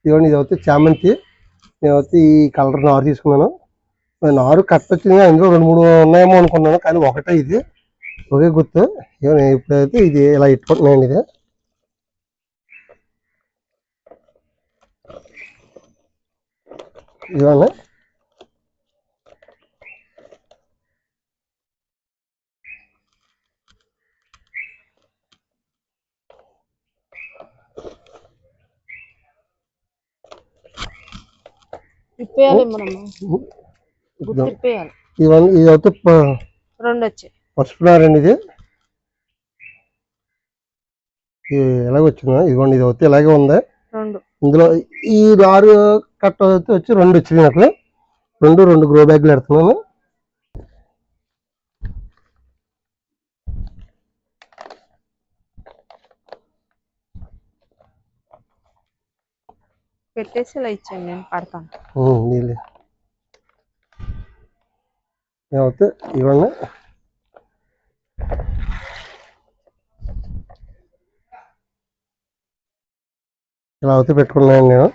ఇదిగోండి ఇది అయితే చామంతి. నేనైతే ఈ కలర్ నారు తీసుకున్నాను. నారు కట్ వచ్చింది, ఇందులో 2-3 ఉన్నాయేమో అనుకున్నాను, కానీ ఒకటే ఇది ఒకే గుర్తు. ఇప్పుడైతే ఇది ఇలా ఇట్టుకుంటున్నాయండి. ఇది ఇదిగోండి. ఇవన్నీ ఇది అయితే పసుపు నారండి. ఇది ఎలాగొచ్చిందా? ఇదిగోండి ఇది అయితే ఇలాగే ఉంది. ఇందులో ఈ నారు కట్ట వచ్చి 2 వచ్చినాయి నాకు. 2 గ్రో బ్యాగ్లు పెడుతున్నాను. పెట్టేసి ఇలా ఇచ్చాను, నేను పడతాను. నీళ్ళు ఏమైతే ఇవన్నీ ఇలా అయితే పెట్టుకున్నాను నేను.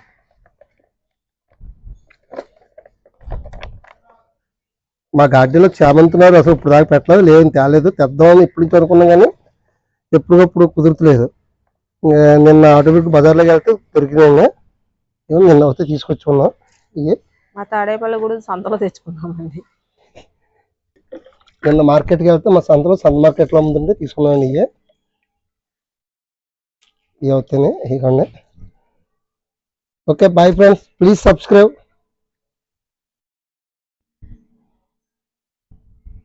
మా గార్డెన్లో చామంతి నారు అసలు ఇప్పుడు దాకా పెట్టలేదు, లేదు తేలేదు. తెద్దామని ఇప్పుడు నుంచి అనుకున్నాం, కానీ ఎప్పటికప్పుడు కుదురుతులేదు. నిన్న ఆటోమేటిక్ బజార్లోకి వెళ్తే దొరికినాయి. నిన్న వస్తే తీసుకొచ్చుకున్నాం. ఇవి మా తాడేపల్లి కూడా సంతలో తెచ్చుకున్నామండి. నిన్న మార్కెట్కి వెళ్తే మా సంతలో మార్కెట్లో ఉందంటే తీసుకున్నాను. ఇవి అవుతాయి. ఇవ్వండి. Okay, bye friends, please subscribe.